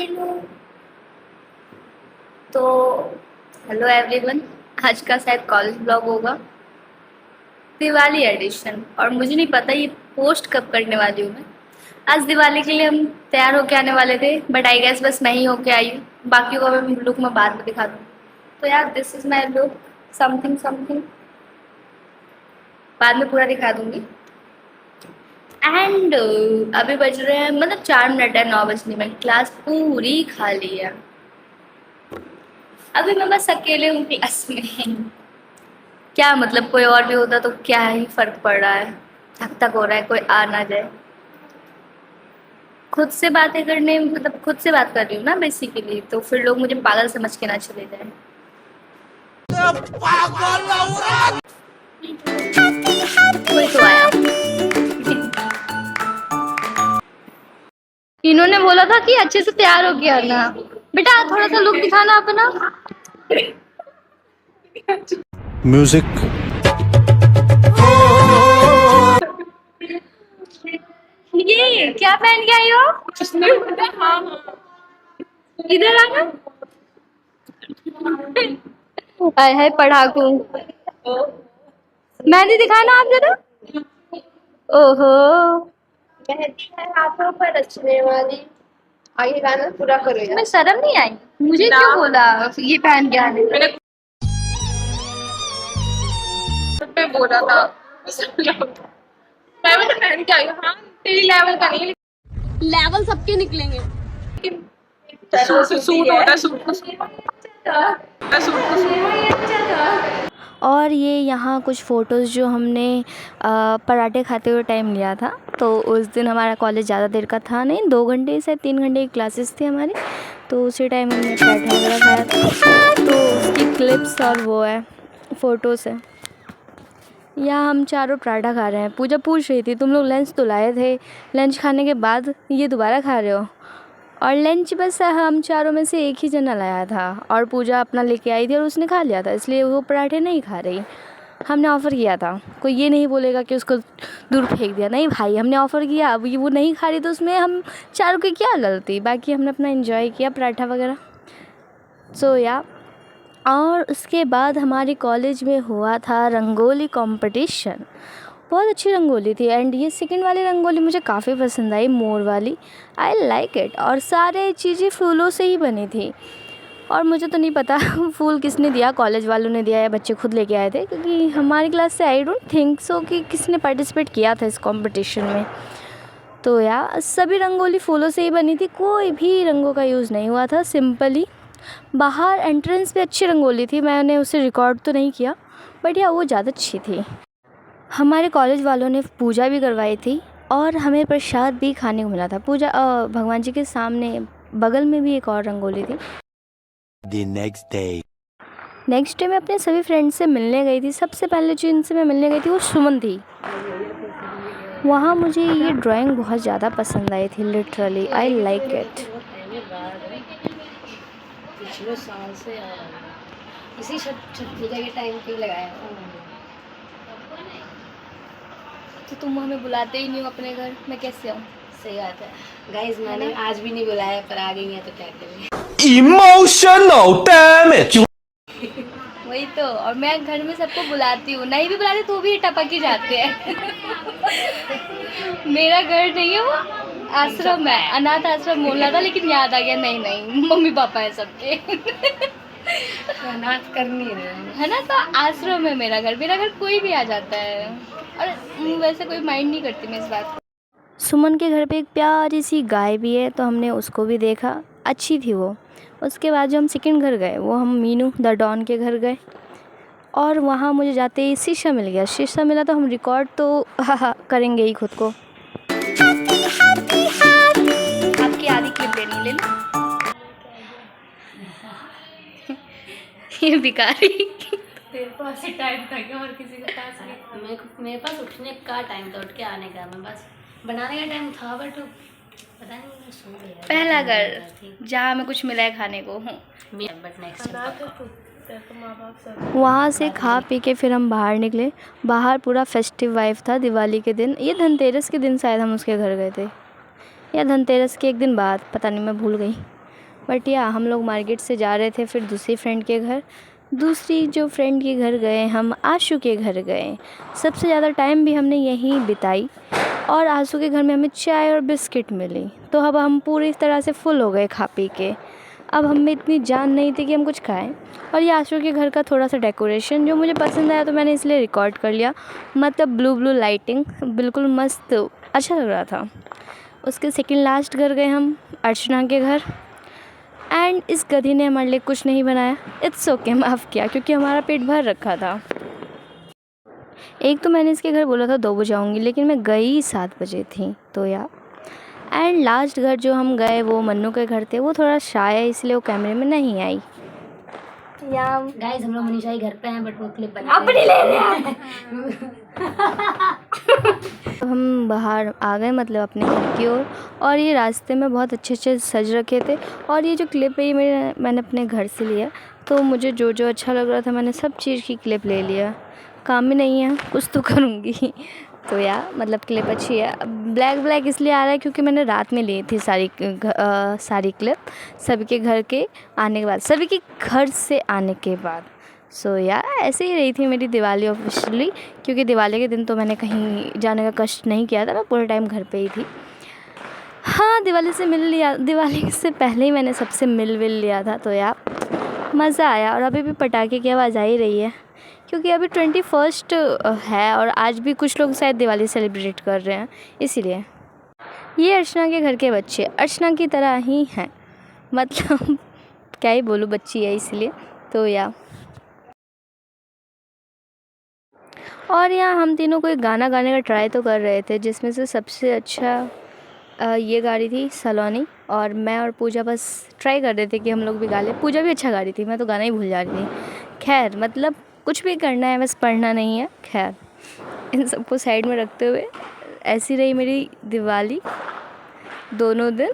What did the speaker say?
Hello. तो hello everyone, आज का शायद कॉलेज ब्लॉग होगा, दिवाली एडिशन। और मुझे नहीं पता ये पोस्ट कब करने वाली हूँ मैं। आज दिवाली के लिए हम तैयार होके आने वाले थे, बट आई गेस बस मैं ही होके आई हूँ। बाकी को मैं लुक में बाद में दिखा दूँ। तो यार this is my look, something something बाद में पूरा दिखा दूंगी। एंड अभी बज रहे हैं मतलब 4 मिनट है 9 बजने में, क्लास पूरी खाली है। अभी मैं बस अकेले हूँ क्लास में। क्या मतलब, कोई और भी होता तो क्या ही फर्क पड़ रहा है। थक थक हो रहा है, कोई आ ना जाए। खुद से बातें करने मतलब खुद से बात कर रही हूँ ना बेसिकली, तो फिर लोग मुझे पागल समझ के ना चले जाए। कोई तो आया। इन्होंने बोला था कि अच्छे से तैयार हो के आना। बेटा थोड़ा सा लुक दिखाना अपना। म्यूजिक। ये क्या पहन के आई हो? इधर आना। हाय हाय पढ़ाकू। मेहंदी दिखाना आप जरा। ओहो, मेहंदी है हाथों पर रचने वाली। आगे गाना पूरा करो यार। तुम्हें शर्म नहीं आई? मुझे क्यों बोला ये पहन के आने? पे बोला था मैं भी तो पहन के आई हूँ। हाँ तेरी लेवल का नहीं लेवल सबके निकलेंगे। लेकिन सूट होता है, सूट को सूट और ये यहाँ कुछ फ़ोटोज़ जो हमने पराठे खाते हुए टाइम लिया था। तो उस दिन हमारा कॉलेज ज़्यादा देर का था नहीं, 2 घंटे से 3 घंटे की क्लासेस थी हमारी। तो उसी टाइम हमने पराठा वगैरह खाया था, तो उसकी क्लिप्स और वो है फ़ोटोज़ है। यहाँ हम चारों पराठा खा रहे हैं। पूजा पूछ रही थी तुम लोग लंच तो लाए थे, लंच खाने के बाद ये दोबारा खा रहे हो? और लंच बस हम चारों में से एक ही जना लाया था और पूजा अपना लेके आई थी और उसने खा लिया था, इसलिए वो पराठे नहीं खा रही। हमने ऑफ़र किया था, कोई ये नहीं बोलेगा कि उसको दूर फेंक दिया। नहीं भाई, हमने ऑफ़र किया, अब ये वो नहीं खा रही तो उसमें हम चारों की क्या गलती। बाकी हमने अपना एंजॉय किया पराठा वगैरह। सो या और उसके बाद हमारे कॉलेज में हुआ था रंगोली कंपटीशन। बहुत अच्छी रंगोली थी एंड ये सेकंड वाली रंगोली मुझे काफ़ी पसंद आई, मोर वाली। I like it. और सारे चीज़ें फूलों से ही बनी थी। और मुझे तो नहीं पता फूल किसने दिया, कॉलेज वालों ने दिया या बच्चे खुद लेके आए थे, क्योंकि हमारी क्लास से आई डोंट थिंक सो कि किसने पार्टिसिपेट किया था इस कंपटीशन में। तो या सभी रंगोली फूलों से ही बनी थी, कोई भी रंगों का यूज़ नहीं हुआ था। सिंपली बाहर एंट्रेंस पे अच्छी रंगोली थी, मैंने उसे रिकॉर्ड तो नहीं किया, बट या वो ज़्यादा अच्छी थी। हमारे कॉलेज वालों ने पूजा भी करवाई थी और हमें प्रसाद भी खाने को मिला था। पूजा भगवान जी के सामने बगल में भी एक और रंगोली थी। The next day. Next day मैं अपने सभी फ्रेंड्स से मिलने गई थी। सबसे पहले जिनसे मैं मिलने गई थी वो सुमन थी। वहाँ मुझे ये ड्राइंग बहुत ज़्यादा पसंद आई थी, लिटरली आई लाइक इट। पिछले साल से इसी छठ पूजा के टाइम पे लगाया। तो तुम हमें बुलाते ही नहीं हो अपने घर, मैं कैसे आऊँ? सही बात है गाइस, मैंने आज भी नहीं बुलाया पर आ गई है तो क्या करें। Emotional damage. वही तो। और मैं घर में सबको बुलाती हूँ, नहीं भी बुलाती तो भी टपक ही जाते हैं। मेरा घर नहीं है वो, आश्रम है। अनाथ आश्रम बोलना था लेकिन याद आ गया, नहीं नहीं मम्मी पापा है सबके। अनाथ कर नहीं रहे है ना, तो आश्रम है मेरा घर। मेरा घर कोई भी आ जाता है और वैसे कोई माइंड नहीं करती मैं इस बात को। सुमन के घर पे एक प्यारी सी गाय भी है, तो हमने उसको भी देखा, अच्छी थी वो। उसके बाद जो हम सेकंड घर गए वो हम मीनू द डॉन के घर गए और वहाँ मुझे जाते ही शीशा मिल गया। शीशा मिला तो हम रिकॉर्ड तो करेंगे ही खुद को। आपकी आधी क्लिप लेनी, ले लो। ये भिखारी। तेरे पास ही टाइम था क्या और किसी का पास नहीं? मेरे पास उठने का टाइम था, उठ के आने का। मैं बस बनाने का टाइम था बट पता नहीं मैं सो गया। पहला घर जहाँ हमें कुछ मिला है खाने को। बट नेक्स्ट वहाँ से खा पी के फिर हम बाहर निकले। बाहर पूरा फेस्टिव वाइब था दिवाली के दिन। ये धनतेरस के दिन शायद हम उसके घर गए थे, या धनतेरस के एक दिन बाद, पता नहीं, मैं भूल गई। बट या हम लोग मार्केट से जा रहे थे फिर दूसरी फ्रेंड के घर, दूसरी जो फ्रेंड के घर गए हम, आशु के घर गए। सबसे ज़्यादा टाइम भी हमने यहीं बिताई और आशु के घर में हमें चाय और बिस्किट मिली। तो अब हम पूरी तरह से फुल हो गए खा पी के। अब हमें इतनी जान नहीं थी कि हम कुछ खाएं। और ये आशु के घर का थोड़ा सा डेकोरेशन जो मुझे पसंद आया तो मैंने इसलिए रिकॉर्ड कर लिया। मतलब ब्लू लाइटिंग बिल्कुल मस्त, अच्छा लग रहा था। उसके सेकंड लास्ट घर गए हम, अर्चना के घर। एंड इस गधी ने हमारे लिए कुछ नहीं बनाया। इट्स ओके, माफ़ किया क्योंकि हमारा पेट भर रखा था। एक तो मैंने इसके घर बोला था 2 बजे आऊँगी, लेकिन मैं गई 7 बजे थी। तो या एंड लास्ट घर जो हम गए वो मन्नू के घर थे। वो थोड़ा शाय है इसलिए वो कैमरे में नहीं आई। या गाइस हम लोग मनीषा के घर पे हैं बट वो क्लिप बना अपनी ले रहे हैं। हम बाहर आ गए, मतलब अपने घर की ओर। और ये रास्ते में बहुत अच्छे अच्छे सज रखे थे। और ये जो क्लिप है ये मैंने अपने घर से लिया। तो मुझे जो जो अच्छा लग रहा था मैंने सब चीज़ की क्लिप ले लिया। काम ही नहीं है, कुछ तो करूँगी। तो या मतलब क्लिप अच्छी है। ब्लैक इसलिए आ रहा है क्योंकि मैंने रात में ली थी सारी क्लिप सभी के घर के आने के बाद, सभी के घर से आने के बाद। सो या ऐसे ही रही थी मेरी दिवाली ऑफिशियली, क्योंकि दिवाली के दिन तो मैंने कहीं जाने का कष्ट नहीं किया था, मैं पूरे टाइम घर पे ही थी। हाँ, दिवाली से पहले ही मैंने सबसे मिल लिया था। तो या मज़ा आया। और अभी भी पटाखे की आवाज़ आ ही रही है क्योंकि अभी 21 है और आज भी कुछ लोग शायद दिवाली सेलिब्रेट कर रहे हैं, इसीलिए। ये अर्चना के घर के बच्चे अर्चना की तरह ही हैं, मतलब क्या ही बोलूँ, बच्ची है इसलिए। तो या और यहाँ हम तीनों को एक गाना गाने का ट्राई तो कर रहे थे, जिसमें से सबसे अच्छा ये गा रही थी सलोनी, और मैं और पूजा बस ट्राई कर रहे थे कि हम लोग भी गा लें। पूजा भी अच्छा गा रही थी, मैं तो गाना ही भूल जा रही थी। खैर, मतलब कुछ भी करना है, बस पढ़ना नहीं है। खैर, इन सबको साइड में रखते हुए ऐसी रही मेरी दिवाली दोनों दिन।